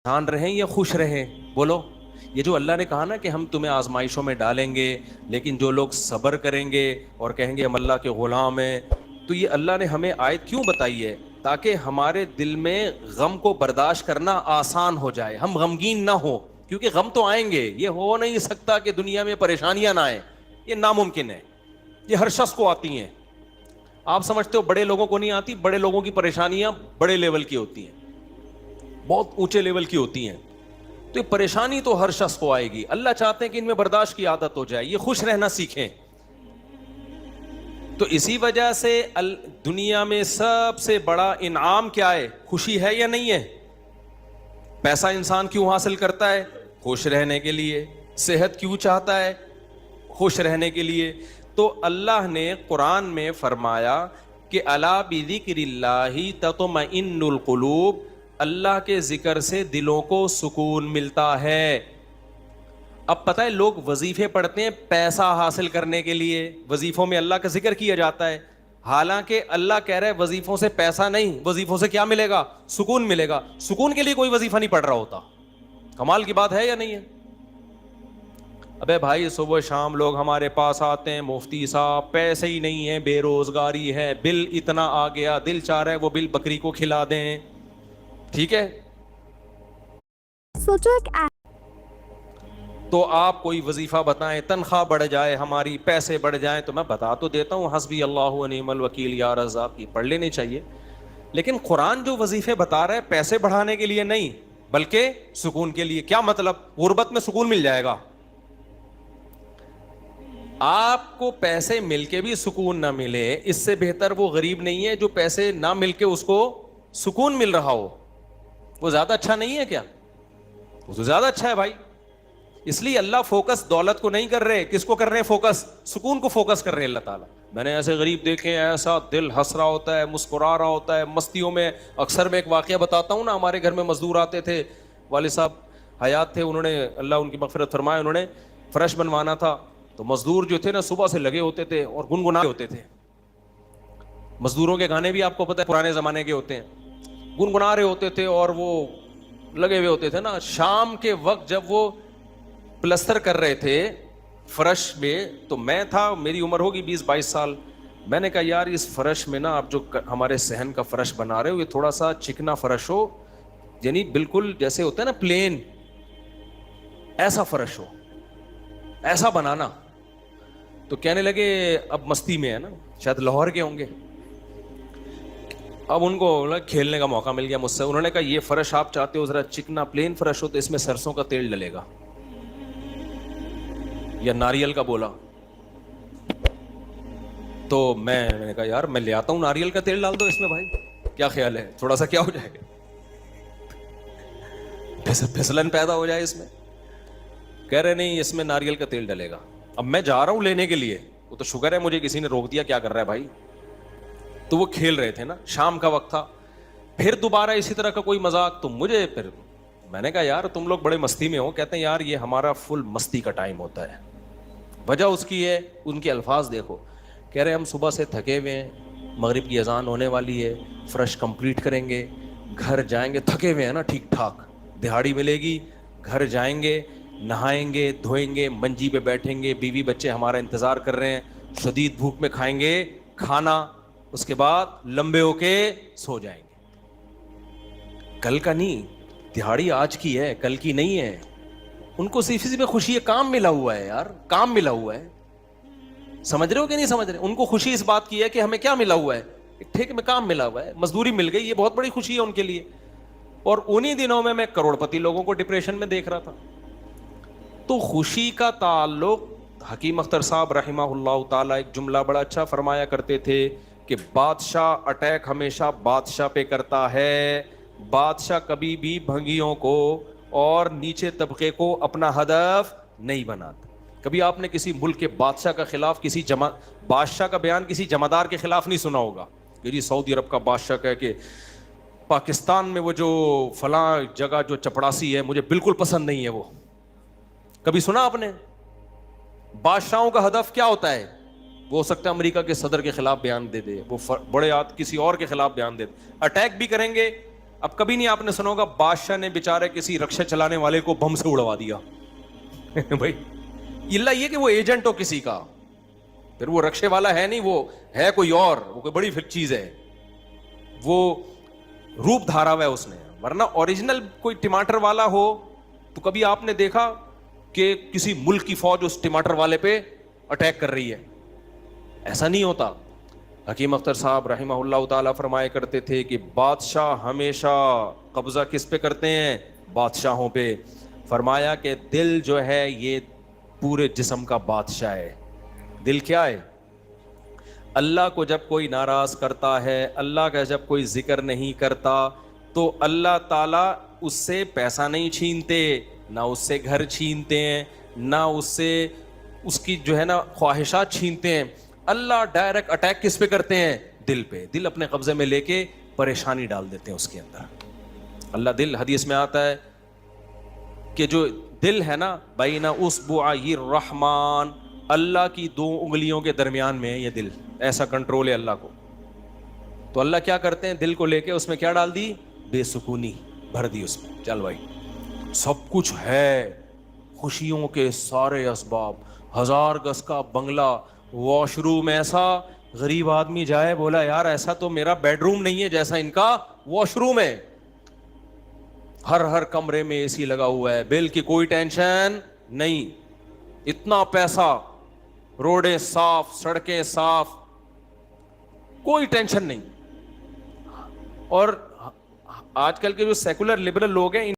پریشان رہیں یا خوش رہیں؟ بولو. یہ جو اللہ نے کہا نا کہ ہم تمہیں آزمائشوں میں ڈالیں گے لیکن جو لوگ صبر کریں گے اور کہیں گے ہم اللہ کے غلام ہیں، تو یہ اللہ نے ہمیں آیت کیوں بتائی ہے؟ تاکہ ہمارے دل میں غم کو برداشت کرنا آسان ہو جائے، ہم غمگین نہ ہوں. کیونکہ غم تو آئیں گے، یہ ہو نہیں سکتا کہ دنیا میں پریشانیاں نہ آئیں، یہ ناممکن ہے. یہ ہر شخص کو آتی ہیں. آپ سمجھتے ہو بڑے لوگوں کو نہیں آتی؟ بڑے لوگوں کی پریشانیاں بڑے لیول کی ہوتی ہیں، بہت اونچے لیول کی ہوتی ہیں. تو یہ پریشانی تو ہر شخص کو آئے گی. اللہ چاہتے ہیں کہ ان میں برداشت کی عادت ہو جائے، یہ خوش رہنا سیکھیں. تو اسی وجہ سے دنیا میں سب سے بڑا انعام کیا ہے؟ خوشی ہے یا نہیں ہے؟ پیسہ انسان کیوں حاصل کرتا ہے؟ خوش رہنے کے لیے. صحت کیوں چاہتا ہے؟ خوش رہنے کے لیے. تو اللہ نے قرآن میں فرمایا کہ الا بذکر اللہ تطمئن القلوب، اللہ کے ذکر سے دلوں کو سکون ملتا ہے. اب پتہ ہے لوگ وظیفے پڑھتے ہیں پیسہ حاصل کرنے کے لیے، وظیفوں میں اللہ کا ذکر کیا جاتا ہے، حالانکہ اللہ کہہ رہا ہے وظیفوں سے پیسہ نہیں، وظیفوں سے کیا ملے گا؟ سکون ملے گا. سکون کے لیے کوئی وظیفہ نہیں پڑھ رہا ہوتا. کمال کی بات ہے یا نہیں ہے؟ ابے بھائی صبح شام لوگ ہمارے پاس آتے ہیں، مفتی صاحب پیسے ہی نہیں ہیں، بے روزگاری ہے، بل اتنا آ گیا، دل چاہ رہا ہے وہ بل بکری کو کھلا دیں. ٹھیک ہے، سوچو ایک تو آپ کوئی وظیفہ بتائیں، تنخواہ بڑھ جائے ہماری، پیسے بڑھ جائیں. تو میں بتا تو دیتا ہوں، حسبی اللہ و نعم الوکیل یا رزاق کی پڑھ لینی چاہیے. لیکن قرآن جو وظیفے بتا رہا ہے پیسے بڑھانے کے لیے نہیں بلکہ سکون کے لیے. کیا مطلب؟ غربت میں سکون مل جائے گا. آپ کو پیسے مل کے بھی سکون نہ ملے، اس سے بہتر وہ غریب نہیں ہے جو پیسے نہ مل کے اس کو سکون مل رہا ہو. وہ زیادہ اچھا نہیں ہے کیا؟ وہ تو زیادہ اچھا ہے بھائی. اس لیے اللہ فوکس دولت کو نہیں کر رہے، کس کو کر رہے ہیں فوکس؟ سکون کو فوکس کر رہے ہیں اللہ تعالیٰ. میں نے ایسے غریب دیکھے ہیں، ایسا دل ہنس رہا ہوتا ہے، مسکرا رہا ہوتا ہے مستیوں میں. اکثر میں ایک واقعہ بتاتا ہوں نا، ہمارے گھر میں مزدور آتے تھے، والد صاحب حیات تھے، انہوں نے اللہ ان کی مغفرت فرمائے، انہوں نے فرش بنوانا تھا. تو مزدور جو تھے نا صبح سے لگے ہوتے تھے اور گنگنا ہوتے تھے. مزدوروں کے گانے بھی آپ کو پتہ ہے پرانے زمانے کے ہوتے ہیں، گنگنا رہے ہوتے تھے اور وہ لگے ہوئے ہوتے تھے نا. شام کے وقت جب وہ پلستر کر رہے تھے فرش میں، تو میں تھا، میری عمر ہوگی 20-22 سال. میں نے کہا یار اس فرش میں نا آپ جو ہمارے صحن کا فرش بنا رہے ہو یہ تھوڑا سا چکنا فرش ہو، یعنی بالکل جیسے ہوتا ہے نا پلین، ایسا فرش ہو، ایسا بنانا. تو کہنے لگے، اب مستی میں ہے نا، شاید لاہور کے ہوں گے، اب ان کو کھیلنے کا موقع مل گیا مجھ سے. انہوں نے کہا یہ فرش آپ چاہتے ہو ذرا چکنا پلین فرش ہو تو اس میں سرسوں کا تیل ڈلے گا یا ناریل کا. بولا تو میں نے کہا یار میں لے آتا ہوں ناریل کا تیل ڈال دو اس میں بھائی، کیا خیال ہے؟ تھوڑا سا کیا ہو جائے گا، پھسلن پیدا ہو جائے اس میں. کہہ رہے نہیں اس میں ناریل کا تیل ڈلے گا. اب میں جا رہا ہوں لینے کے لیے، وہ تو شکر ہے مجھے کسی نے روک دیا، کیا کر رہا ہے بھائی. تو وہ کھیل رہے تھے نا، شام کا وقت تھا. پھر دوبارہ اسی طرح کا کوئی مذاق، تو مجھے پھر میں نے کہا یار تم لوگ بڑے مستی میں ہو. کہتے ہیں یار یہ ہمارا فل مستی کا ٹائم ہوتا ہے. وجہ اس کی ہے، ان کے الفاظ دیکھو. کہہ رہے ہم صبح سے تھکے ہوئے ہیں، مغرب کی اذان ہونے والی ہے، فرش کمپلیٹ کریں گے، گھر جائیں گے، تھکے ہوئے ہیں نا ٹھیک ٹھاک، دہاڑی ملے گی، گھر جائیں گے، نہائیں گے، دھوئیں گے، منجی پہ بیٹھیں گے، بیوی بچے ہمارا انتظار کر رہے ہیں، شدید بھوک میں کھائیں گے کھانا، اس کے بعد لمبے ہو کے سو جائیں گے. کل کا نہیں، دہاڑی آج کی ہے، کل کی نہیں ہے. ان کو صرف اسی میں خوشی ہے، کام ملا ہوا ہے یار، کام ملا ہوا ہے. سمجھ رہے ہو کہ نہیں سمجھ رہے؟ ان کو خوشی اس بات کی ہے کہ ہمیں کیا ملا ہوا ہے، ٹھیک میں کام ملا ہوا ہے، مزدوری مل گئی، یہ بہت بڑی خوشی ہے ان کے لیے. اور انہی دنوں میں کروڑ پتی لوگوں کو ڈپریشن میں دیکھ رہا تھا. تو خوشی کا تعلق، حکیم اختر صاحب رحمہ اللہ تعالیٰ ایک جملہ بڑا اچھا فرمایا کرتے تھے کہ بادشاہ اٹیک ہمیشہ بادشاہ پہ کرتا ہے، بادشاہ کبھی بھی بھنگیوں کو اور نیچے طبقے کو اپنا ہدف نہیں بناتا. کبھی آپ نے کسی ملک کے بادشاہ کا خلاف کسی بادشاہ کا بیان کسی جمعدار کے خلاف نہیں سنا ہوگا کہ جی سعودی عرب کا بادشاہ کہے کہ پاکستان میں وہ جو فلاں جگہ جو چپڑاسی ہے مجھے بالکل پسند نہیں ہے. وہ کبھی سنا آپ نے؟ بادشاہوں کا ہدف کیا ہوتا ہے؟ وہ ہو سکتا ہے امریکہ کے صدر کے خلاف بیان دے دے، وہ بڑے کسی اور کے خلاف بیان دے دے، اٹیک بھی کریں گے اب کبھی نہیں آپ نے سنا ہوگا بادشاہ نے بیچارے کسی رکشے چلانے والے کو بم سے اڑوا دیا بھائی اللہ یہ کہ وہ ایجنٹ ہو کسی کا، پھر وہ رکشے والا ہے نہیں، وہ ہے کوئی اور، وہ کوئی بڑی چیز ہے، وہ روپ دھارا ہوا ہے اس نے، ورنہ اوریجنل کوئی ٹماٹر والا ہو تو کبھی آپ نے دیکھا کہ کسی ملک کی فوج اس ٹماٹر والے پہ اٹیک کر رہی ہے؟ ایسا نہیں ہوتا۔ حکیم اختر صاحب رحمہ اللہ تعالیٰ فرمایا کرتے تھے کہ بادشاہ ہمیشہ قبضہ کس پہ کرتے ہیں؟ بادشاہوں پہ۔ فرمایا کہ دل جو ہے یہ پورے جسم کا بادشاہ ہے۔ دل کیا ہے؟ اللہ کو جب کوئی ناراض کرتا ہے، اللہ کا جب کوئی ذکر نہیں کرتا تو اللہ تعالیٰ اس سے پیسہ نہیں چھینتے، نہ اس سے گھر چھینتے ہیں، نہ اس سے اس کی جو ہے نا خواہشات چھینتے ہیں۔ اللہ ڈائریکٹ اٹیک کس پہ کرتے ہیں؟ دل پہ۔ دل اپنے قبضے میں لے کے پریشانی ڈال دیتے ہیں اس کے اندر۔ اللہ دل، حدیث میں آتا ہے کہ جو دل ہے نا بین اصبعی الرحمن، اللہ کی 2 انگلیوں کے درمیان میں ہے یہ دل، ایسا کنٹرول ہے اللہ کو۔ تو اللہ کیا کرتے ہیں؟ دل کو لے کے اس میں کیا ڈال دی؟ بے سکونی بھر دی اس میں۔ چل بھائی سب کچھ ہے، خوشیوں کے سارے اسباب، 1000 گز کا بنگلہ، واش روم ایسا، غریب آدمی جائے بولا یار ایسا تو میرا بیڈ روم نہیں ہے جیسا ان کا واش روم ہے، ہر کمرے میں اے سی لگا ہوا ہے، بل کی کوئی ٹینشن نہیں، اتنا پیسہ، روڈیں صاف، سڑکیں صاف، کوئی ٹینشن نہیں۔ اور آج کل کے جو سیکولر لبرل لوگ ہیں